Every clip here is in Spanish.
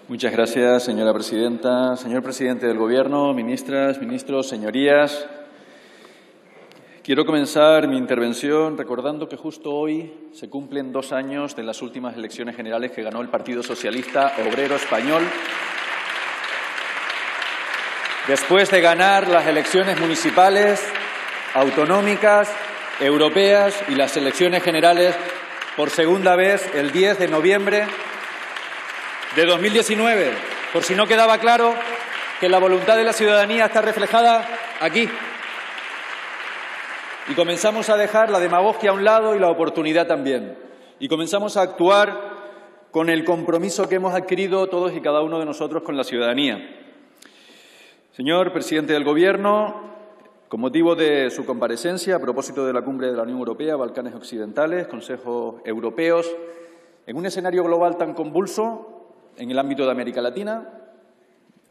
Muchas gracias, señora presidenta. Señor presidente del Gobierno, ministras, ministros, señorías. Quiero comenzar mi intervención recordando que justo hoy se cumplen 2 años de las últimas elecciones generales que ganó el Partido Socialista Obrero Español. Después de ganar las elecciones municipales, autonómicas, europeas y las elecciones generales por segunda vez el 10 de noviembre de 2019, por si no quedaba claro que la voluntad de la ciudadanía está reflejada aquí. Y comenzamos a dejar la demagogia a un lado y la oportunidad también. Y comenzamos a actuar con el compromiso que hemos adquirido todos y cada uno de nosotros con la ciudadanía. Señor presidente del Gobierno, con motivo de su comparecencia a propósito de la cumbre de la Unión Europea, Balcanes Occidentales, Consejos Europeos, en un escenario global tan convulso, en el ámbito de América Latina,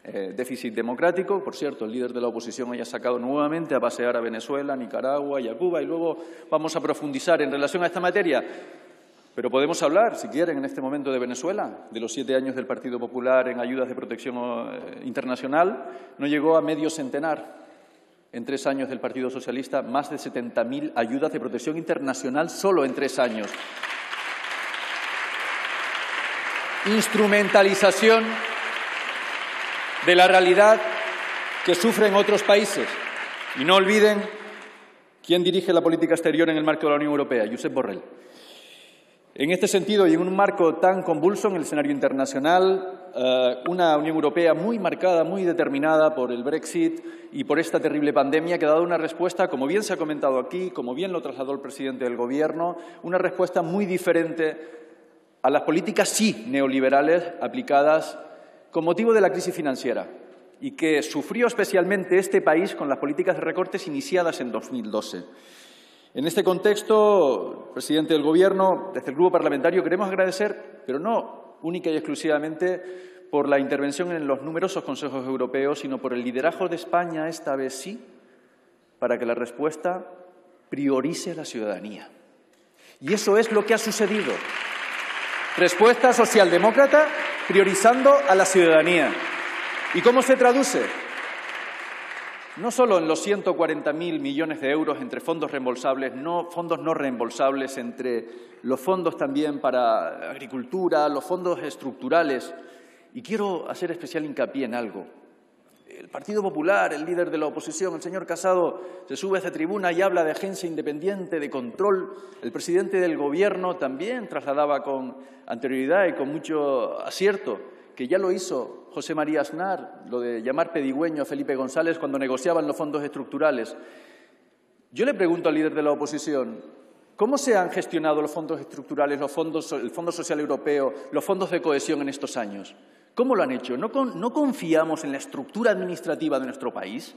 déficit democrático. Por cierto, el líder de la oposición hoy ha sacado nuevamente a pasear a Venezuela, a Nicaragua y a Cuba, y luego vamos a profundizar en relación a esta materia. Pero podemos hablar, si quieren, en este momento de Venezuela, de los 7 años del Partido Popular en ayudas de protección internacional. No llegó a medio centenar. En 3 años del Partido Socialista, más de 70.000 ayudas de protección internacional solo en 3 años. Instrumentalización de la realidad que sufren otros países. Y no olviden quién dirige la política exterior en el marco de la Unión Europea, Josep Borrell. En este sentido, y en un marco tan convulso en el escenario internacional, una Unión Europea muy marcada, muy determinada por el Brexit y por esta terrible pandemia, que ha dado una respuesta, como bien se ha comentado aquí, como bien lo trasladó el presidente del Gobierno, una respuesta muy diferente a las políticas sí neoliberales aplicadas con motivo de la crisis financiera y que sufrió especialmente este país con las políticas de recortes iniciadas en 2012. En este contexto, presidente del Gobierno, desde el Grupo Parlamentario queremos agradecer, pero no única y exclusivamente por la intervención en los numerosos consejos europeos, sino por el liderazgo de España, esta vez sí, para que la respuesta priorice a la ciudadanía. Y eso es lo que ha sucedido. Respuesta socialdemócrata priorizando a la ciudadanía. ¿Y cómo se traduce? No solo en los 140.000 millones de euros entre fondos reembolsables, fondos no reembolsables, entre los fondos también para agricultura, los fondos estructurales. Y quiero hacer especial hincapié en algo. El Partido Popular, el líder de la oposición, el señor Casado, se sube a esta tribuna y habla de agencia independiente de control. El presidente del Gobierno también trasladaba con anterioridad y con mucho acierto que ya lo hizo José María Aznar, lo de llamar pedigüeño a Felipe González cuando negociaban los fondos estructurales. Yo le pregunto al líder de la oposición, ¿cómo se han gestionado los fondos estructurales, el Fondo Social Europeo, los fondos de cohesión en estos años? ¿Cómo lo han hecho? ¿No confiamos en la estructura administrativa de nuestro país?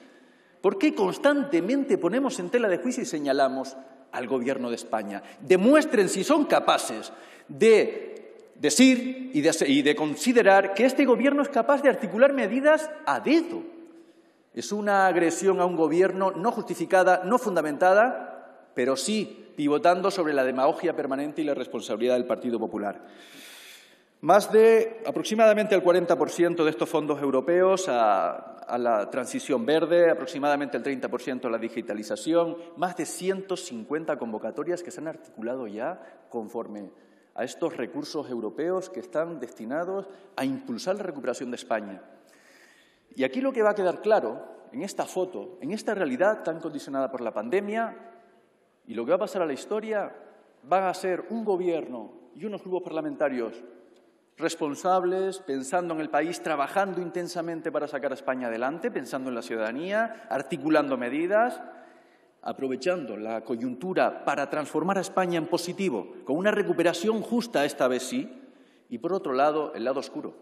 ¿Por qué constantemente ponemos en tela de juicio y señalamos al Gobierno de España? Demuestren si son capaces de decir y de considerar que este Gobierno es capaz de articular medidas a dedo. Es una agresión a un Gobierno no justificada, no fundamentada, pero sí pivotando sobre la demagogia permanente y la responsabilidad del Partido Popular. Más de aproximadamente el 40% de estos fondos europeos a la transición verde, aproximadamente el 30% a la digitalización, más de 150 convocatorias que se han articulado ya conforme a estos recursos europeos que están destinados a impulsar la recuperación de España. Y aquí lo que va a quedar claro, en esta foto, en esta realidad tan condicionada por la pandemia, y lo que va a pasar a la historia, van a ser un Gobierno y unos grupos parlamentarios responsables, pensando en el país, trabajando intensamente para sacar a España adelante, pensando en la ciudadanía, articulando medidas, aprovechando la coyuntura para transformar a España en positivo, con una recuperación justa esta vez sí, y por otro lado, el lado oscuro,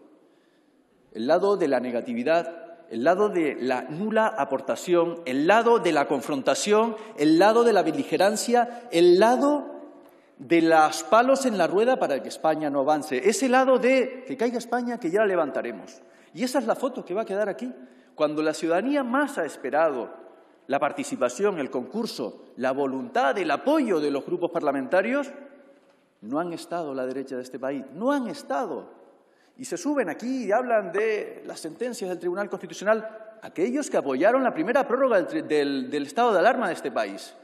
el lado de la negatividad, el lado de la nula aportación, el lado de la confrontación, el lado de la beligerancia, el lado de los palos en la rueda para que España no avance. Ese lado de que caiga España, que ya la levantaremos. Y esa es la foto que va a quedar aquí. Cuando la ciudadanía más ha esperado la participación, el concurso, la voluntad, el apoyo de los grupos parlamentarios, no han estado a la derecha de este país. No han estado. Y se suben aquí y hablan de las sentencias del Tribunal Constitucional aquellos que apoyaron la primera prórroga del estado de alarma de este país.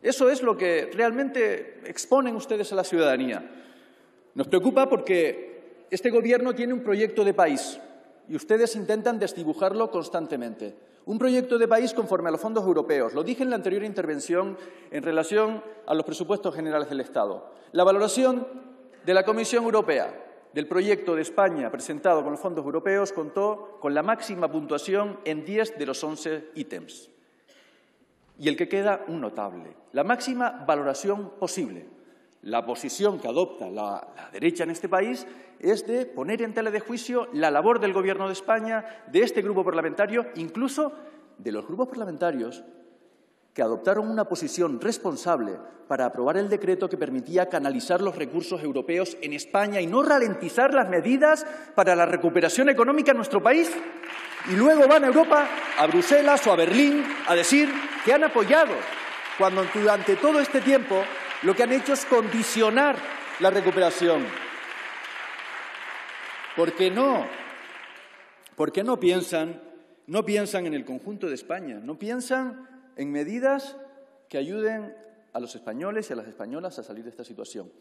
Eso es lo que realmente exponen ustedes a la ciudadanía. Nos preocupa porque este Gobierno tiene un proyecto de país y ustedes intentan desdibujarlo constantemente. Un proyecto de país conforme a los fondos europeos. Lo dije en la anterior intervención en relación a los presupuestos generales del Estado. La valoración de la Comisión Europea del proyecto de España presentado con los fondos europeos contó con la máxima puntuación en 10 de los 11 ítems. Y el que queda, un notable. La máxima valoración posible. La posición que adopta la derecha en este país es de poner en tela de juicio la labor del Gobierno de España, de este grupo parlamentario, incluso de los grupos parlamentarios que adoptaron una posición responsable para aprobar el decreto que permitía canalizar los recursos europeos en España y no ralentizar las medidas para la recuperación económica en nuestro país. Y luego van a Europa, a Bruselas o a Berlín, a decir que han apoyado, cuando durante todo este tiempo lo que han hecho es condicionar la recuperación. ¿Por qué no? Porque no piensan en el conjunto de España, no piensan en medidas que ayuden a los españoles y a las españolas a salir de esta situación.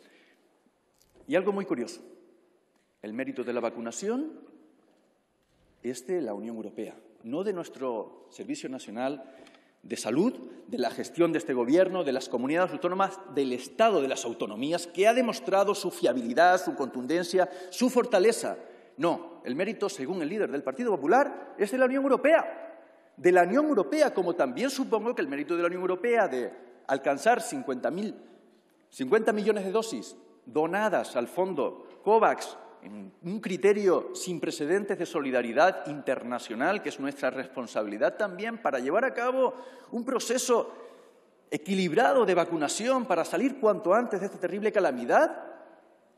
Y algo muy curioso, el mérito de la vacunación es de la Unión Europea, no de nuestro Servicio Nacional de Salud, de la gestión de este Gobierno, de las comunidades autónomas, del Estado de las autonomías, que ha demostrado su fiabilidad, su contundencia, su fortaleza. No, el mérito, según el líder del Partido Popular, es de la Unión Europea. De la Unión Europea, como también supongo que el mérito de la Unión Europea de alcanzar 50 millones de dosis donadas al fondo COVAX, en un criterio sin precedentes de solidaridad internacional, que es nuestra responsabilidad también para llevar a cabo un proceso equilibrado de vacunación para salir cuanto antes de esta terrible calamidad,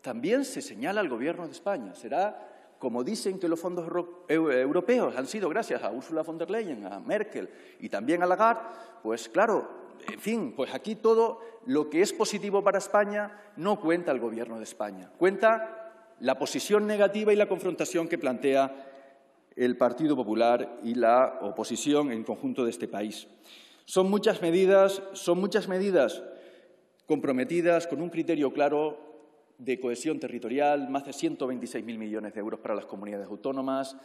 también se señala al Gobierno de España. Será, como dicen que los fondos europeos han sido gracias a Ursula von der Leyen, a Merkel y también a Lagarde, pues claro, en fin, pues aquí todo lo que es positivo para España no cuenta el Gobierno de España. Cuenta la posición negativa y la confrontación que plantea el Partido Popular y la oposición en conjunto de este país. Son muchas medidas comprometidas con un criterio claro de cohesión territorial, más de 126.000 millones de euros para las comunidades autónomas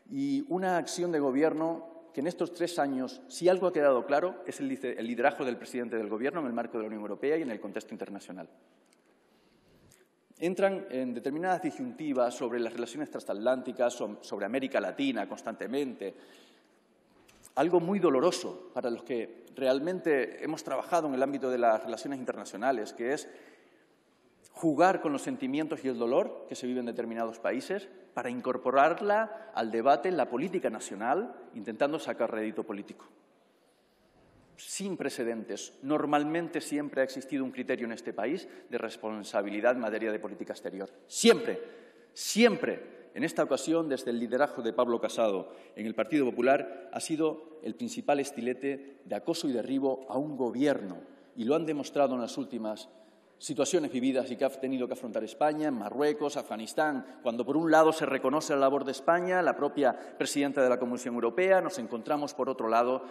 y una acción de Gobierno que en estos 3 años, si algo ha quedado claro, es el liderazgo del presidente del Gobierno en el marco de la Unión Europea y en el contexto internacional. Entran en determinadas disyuntivas sobre las relaciones transatlánticas, sobre América Latina constantemente. Algo muy doloroso para los que realmente hemos trabajado en el ámbito de las relaciones internacionales, que es jugar con los sentimientos y el dolor que se vive en determinados países para incorporarla al debate en la política nacional, intentando sacar rédito político. Sin precedentes. Normalmente siempre ha existido un criterio en este país de responsabilidad en materia de política exterior. Siempre, siempre. En esta ocasión, desde el liderazgo de Pablo Casado en el Partido Popular, ha sido el principal estilete de acoso y derribo a un Gobierno. Y lo han demostrado en las últimas situaciones vividas y que ha tenido que afrontar España, en Marruecos, Afganistán, cuando por un lado se reconoce la labor de España, la propia presidenta de la Comisión Europea, nos encontramos por otro lado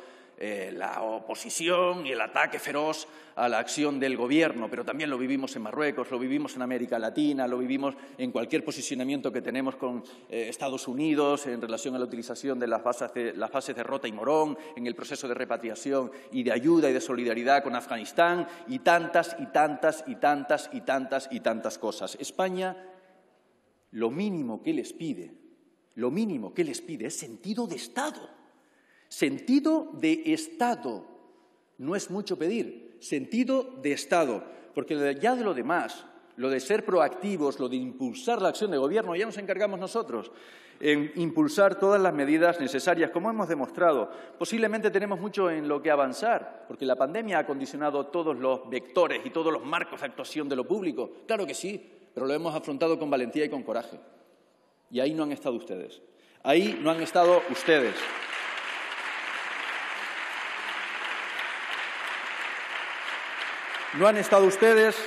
la oposición y el ataque feroz a la acción del Gobierno, pero también lo vivimos en Marruecos, lo vivimos en América Latina, lo vivimos en cualquier posicionamiento que tenemos con Estados Unidos en relación a la utilización de las bases de Rota y Morón, en el proceso de repatriación y de ayuda y de solidaridad con Afganistán y tantas cosas. España, lo mínimo que les pide es sentido de Estado. Sentido de Estado. No es mucho pedir. Sentido de Estado. Porque ya de lo demás, lo de ser proactivos, lo de impulsar la acción de Gobierno, ya nos encargamos nosotros en impulsar todas las medidas necesarias, como hemos demostrado. Posiblemente tenemos mucho en lo que avanzar, porque la pandemia ha condicionado todos los vectores y todos los marcos de actuación de lo público. Claro que sí, pero lo hemos afrontado con valentía y con coraje. Y ahí no han estado ustedes. Ahí no han estado ustedes. No han estado ustedes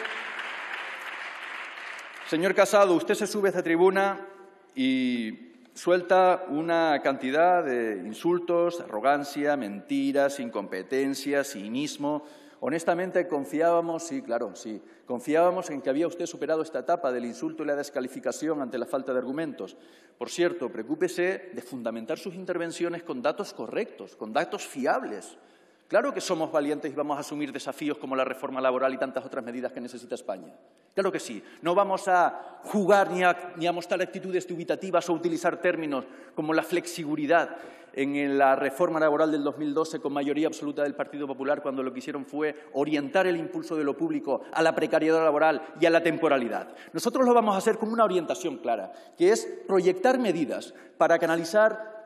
Señor Casado, usted se sube a esta tribuna y suelta una cantidad de insultos, arrogancia, mentiras, incompetencia, cinismo. Honestamente, confiábamos en que había usted superado esta etapa del insulto y la descalificación ante la falta de argumentos. Por cierto, preocúpese de fundamentar sus intervenciones con datos correctos, con datos fiables. Claro que somos valientes y vamos a asumir desafíos como la reforma laboral y tantas otras medidas que necesita España. Claro que sí. No vamos a jugar ni a mostrar actitudes dubitativas o utilizar términos como la flexiguridad en la reforma laboral del 2012 con mayoría absoluta del Partido Popular, cuando lo que hicieron fue orientar el impulso de lo público a la precariedad laboral y a la temporalidad. Nosotros lo vamos a hacer con una orientación clara, que es proyectar medidas para canalizar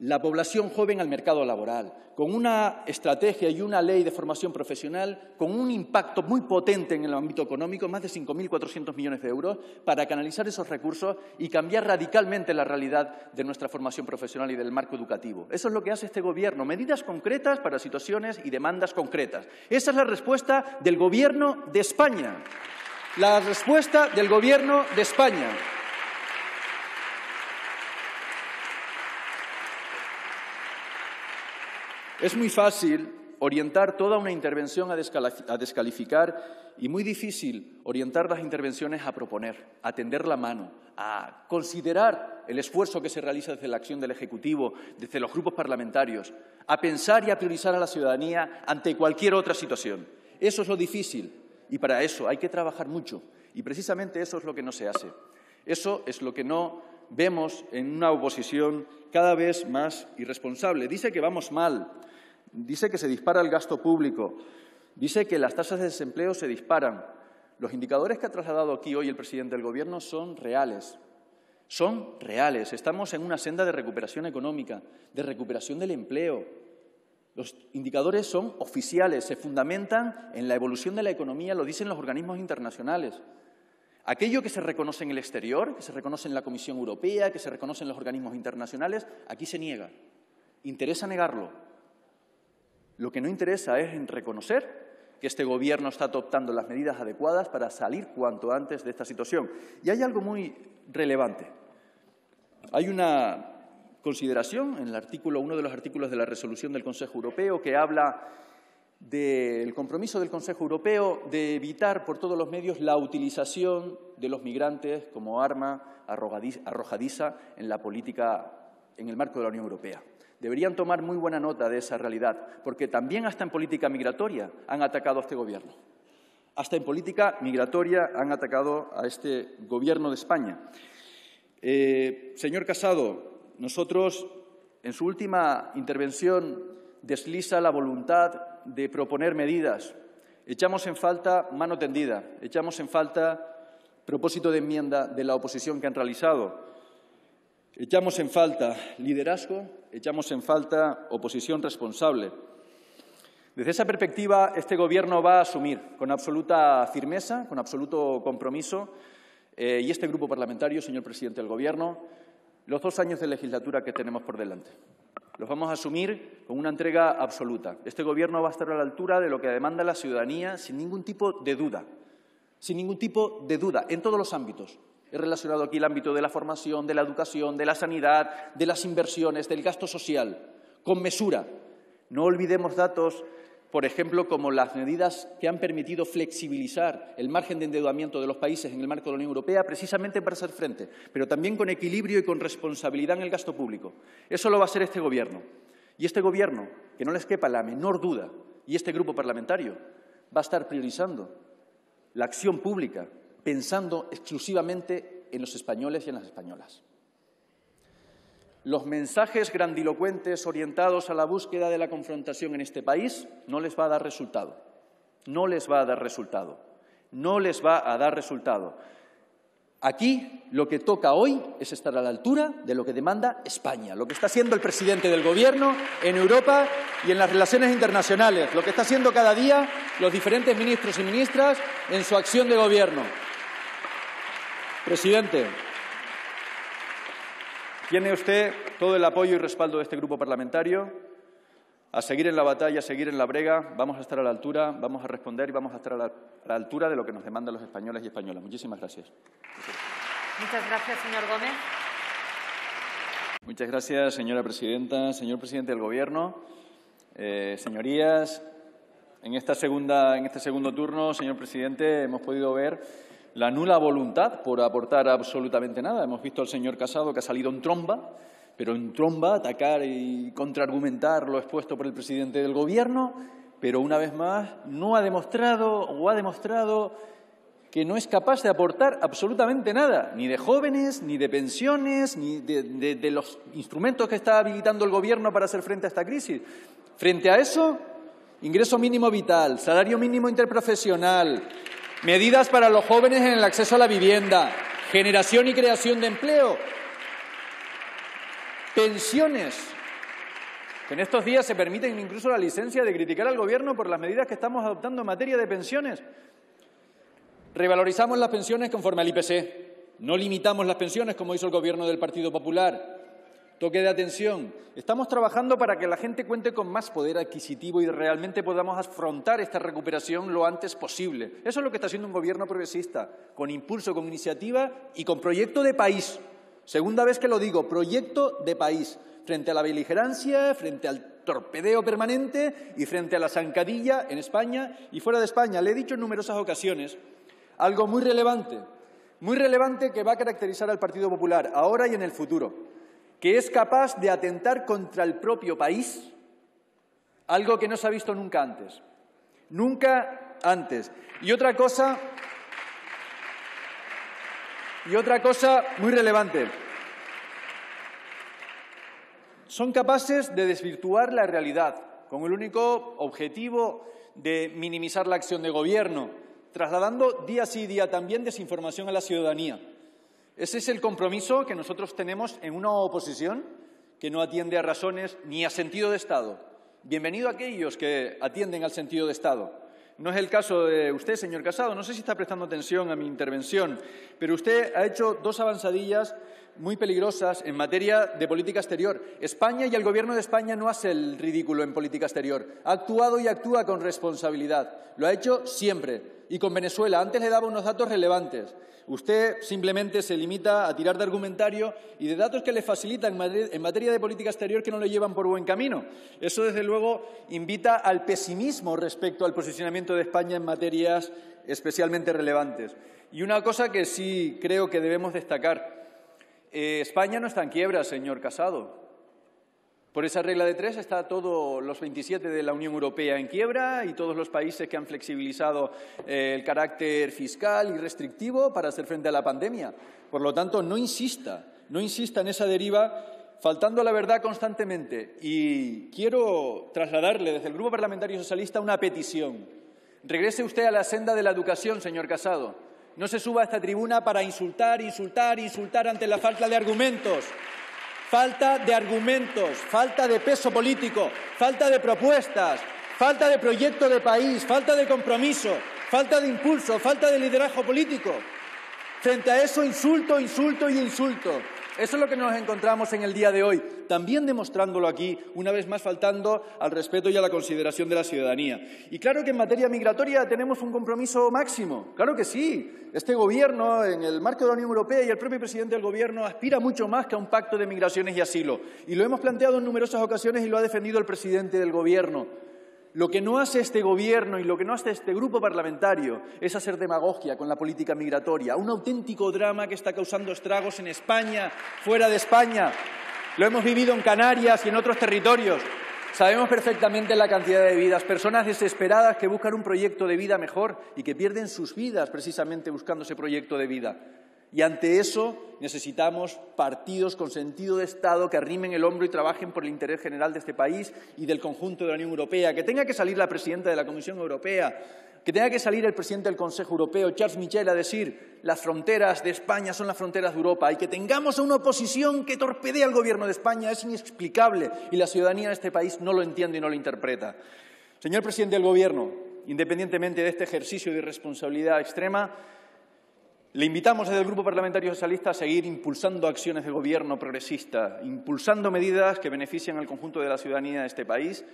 la población joven al mercado laboral, con una estrategia y una ley de formación profesional con un impacto muy potente en el ámbito económico, más de 5.400 millones de euros, para canalizar esos recursos y cambiar radicalmente la realidad de nuestra formación profesional y del marco educativo. Eso es lo que hace este Gobierno, medidas concretas para situaciones y demandas concretas. Esa es la respuesta del Gobierno de España. La respuesta del Gobierno de España. Es muy fácil orientar toda una intervención a descalificar y muy difícil orientar las intervenciones a proponer, a tender la mano, a considerar el esfuerzo que se realiza desde la acción del Ejecutivo, desde los grupos parlamentarios, a pensar y a priorizar a la ciudadanía ante cualquier otra situación. Eso es lo difícil y para eso hay que trabajar mucho y precisamente eso es lo que no se hace. Eso es lo que no vemos en una oposición cada vez más irresponsable. Dice que vamos mal. Dice que se dispara el gasto público, dice que las tasas de desempleo se disparan. Los indicadores que ha trasladado aquí hoy el presidente del Gobierno son reales. Son reales. Estamos en una senda de recuperación económica, de recuperación del empleo. Los indicadores son oficiales, se fundamentan en la evolución de la economía, lo dicen los organismos internacionales. Aquello que se reconoce en el exterior, que se reconoce en la Comisión Europea, que se reconoce en los organismos internacionales, aquí se niega. Interesa negarlo. Lo que no interesa es en reconocer que este Gobierno está adoptando las medidas adecuadas para salir cuanto antes de esta situación. Y hay algo muy relevante. Hay una consideración en el artículo, uno de los artículos de la resolución del Consejo Europeo que habla del compromiso del Consejo Europeo de evitar por todos los medios la utilización de los migrantes como arma arrojadiza en la política, en el marco de la Unión Europea. Deberían tomar muy buena nota de esa realidad, porque también hasta en política migratoria han atacado a este Gobierno. Hasta en política migratoria han atacado a este Gobierno de España. Señor Casado, nosotros, en su última intervención, desliza la voluntad de proponer medidas. Echamos en falta mano tendida, echamos en falta propósito de enmienda de la oposición que han realizado. Echamos en falta liderazgo, echamos en falta oposición responsable. Desde esa perspectiva, este Gobierno va a asumir con absoluta firmeza, con absoluto compromiso, y este grupo parlamentario, señor presidente del Gobierno, los 2 años de legislatura que tenemos por delante. Los vamos a asumir con una entrega absoluta. Este Gobierno va a estar a la altura de lo que demanda la ciudadanía sin ningún tipo de duda. Sin ningún tipo de duda, en todos los ámbitos. He relacionado aquí el ámbito de la formación, de la educación, de la sanidad, de las inversiones, del gasto social, con mesura. No olvidemos datos, por ejemplo, como las medidas que han permitido flexibilizar el margen de endeudamiento de los países en el marco de la Unión Europea, precisamente para hacer frente, pero también con equilibrio y con responsabilidad en el gasto público. Eso lo va a hacer este Gobierno. Y este Gobierno, que no les quepa la menor duda, y este grupo parlamentario, va a estar priorizando la acción pública, pensando exclusivamente en los españoles y en las españolas. Los mensajes grandilocuentes orientados a la búsqueda de la confrontación en este país no les va a dar resultado. No les va a dar resultado. No les va a dar resultado. Aquí lo que toca hoy es estar a la altura de lo que demanda España, lo que está haciendo el presidente del Gobierno en Europa y en las relaciones internacionales, lo que está haciendo cada día los diferentes ministros y ministras en su acción de Gobierno. Presidente, tiene usted todo el apoyo y respaldo de este grupo parlamentario. a seguir en la batalla, a seguir en la brega. Vamos a estar a la altura, vamos a responder y vamos a estar a la altura de lo que nos demandan los españoles y españolas. Muchísimas gracias. Muchas gracias, señor Gómez. Muchas gracias, señora presidenta. Señor presidente del Gobierno, señorías, en este segundo turno, señor presidente, hemos podido ver la nula voluntad por aportar absolutamente nada. Hemos visto al señor Casado, que ha salido en tromba, pero en tromba, atacar y contraargumentar lo expuesto por el presidente del Gobierno, pero una vez más no ha demostrado o ha demostrado que no es capaz de aportar absolutamente nada, ni de jóvenes, ni de pensiones, ni de los instrumentos que está habilitando el Gobierno para hacer frente a esta crisis. Frente a eso, ingreso mínimo vital, salario mínimo interprofesional, medidas para los jóvenes en el acceso a la vivienda, generación y creación de empleo, pensiones, que en estos días se permiten incluso la licencia de criticar al Gobierno por las medidas que estamos adoptando en materia de pensiones. Revalorizamos las pensiones conforme al IPC. No limitamos las pensiones como hizo el Gobierno del Partido Popular. Toque de atención. Estamos trabajando para que la gente cuente con más poder adquisitivo y realmente podamos afrontar esta recuperación lo antes posible. Eso es lo que está haciendo un Gobierno progresista, con impulso, con iniciativa y con proyecto de país. Segunda vez que lo digo, proyecto de país. Frente a la beligerancia, frente al torpedeo permanente y frente a la zancadilla en España y fuera de España. Le he dicho en numerosas ocasiones algo muy relevante que va a caracterizar al Partido Popular ahora y en el futuro, que es capaz de atentar contra el propio país, algo que no se ha visto nunca antes. Nunca antes. Y otra cosa muy relevante. Son capaces de desvirtuar la realidad con el único objetivo de minimizar la acción de Gobierno, trasladando día sí día también desinformación a la ciudadanía. Ese es el compromiso que nosotros tenemos en una oposición que no atiende a razones ni a sentido de Estado. Bienvenido a aquellos que atienden al sentido de Estado. No es el caso de usted, señor Casado. No sé si está prestando atención a mi intervención, pero usted ha hecho dos avanzadillas muy peligrosas en materia de política exterior. España y el Gobierno de España no hace el ridículo en política exterior. Ha actuado y actúa con responsabilidad. Lo ha hecho siempre. Y con Venezuela. Antes le daba unos datos relevantes. Usted simplemente se limita a tirar de argumentario y de datos que le facilitan en materia de política exterior que no le llevan por buen camino. Eso, desde luego, invita al pesimismo respecto al posicionamiento de España en materias especialmente relevantes. Y una cosa que sí creo que debemos destacar. España no está en quiebra, señor Casado. Por esa regla de tres está todos los 27 de la Unión Europea en quiebra y todos los países que han flexibilizado el carácter fiscal y restrictivo para hacer frente a la pandemia. Por lo tanto, no insista en esa deriva, faltando a la verdad constantemente. Y quiero trasladarle desde el Grupo Parlamentario Socialista una petición. Regrese usted a la senda de la educación, señor Casado. No se suba a esta tribuna para insultar ante la falta de argumentos. Falta de argumentos, falta de peso político, falta de propuestas, falta de proyecto de país, falta de compromiso, falta de impulso, falta de liderazgo político. Frente a eso, insulto y insulto. Eso es lo que nos encontramos en el día de hoy, también demostrándolo aquí, una vez más faltando al respeto y a la consideración de la ciudadanía. Y claro que en materia migratoria tenemos un compromiso máximo, claro que sí. Este Gobierno, en el marco de la Unión Europea y el propio presidente del Gobierno, aspira mucho más que a un pacto de migraciones y asilo. Y lo hemos planteado en numerosas ocasiones y lo ha defendido el presidente del Gobierno. Lo que no hace este Gobierno y lo que no hace este grupo parlamentario es hacer demagogia con la política migratoria, un auténtico drama que está causando estragos en España, fuera de España. Lo hemos vivido en Canarias y en otros territorios. Sabemos perfectamente la cantidad de vidas, personas desesperadas que buscan un proyecto de vida mejor y que pierden sus vidas precisamente buscando ese proyecto de vida. Y ante eso necesitamos partidos con sentido de Estado que arrimen el hombro y trabajen por el interés general de este país y del conjunto de la Unión Europea. Que tenga que salir la presidenta de la Comisión Europea, que tenga que salir el presidente del Consejo Europeo, Charles Michel, a decir las fronteras de España son las fronteras de Europa, y que tengamos a una oposición que torpedea al Gobierno de España es inexplicable y la ciudadanía de este país no lo entiende y no lo interpreta. Señor presidente del Gobierno, independientemente de este ejercicio de irresponsabilidad extrema, le invitamos desde el Grupo Parlamentario Socialista a seguir impulsando acciones de gobierno progresista, impulsando medidas que benefician al conjunto de la ciudadanía de este país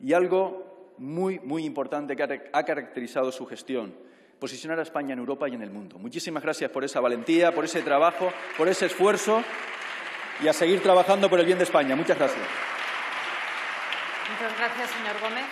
Y algo muy, muy importante que ha caracterizado su gestión: posicionar a España en Europa y en el mundo. Muchísimas gracias por esa valentía, por ese trabajo, por ese esfuerzo, y a seguir trabajando por el bien de España. Muchas gracias. Muchas gracias, señor Gómez.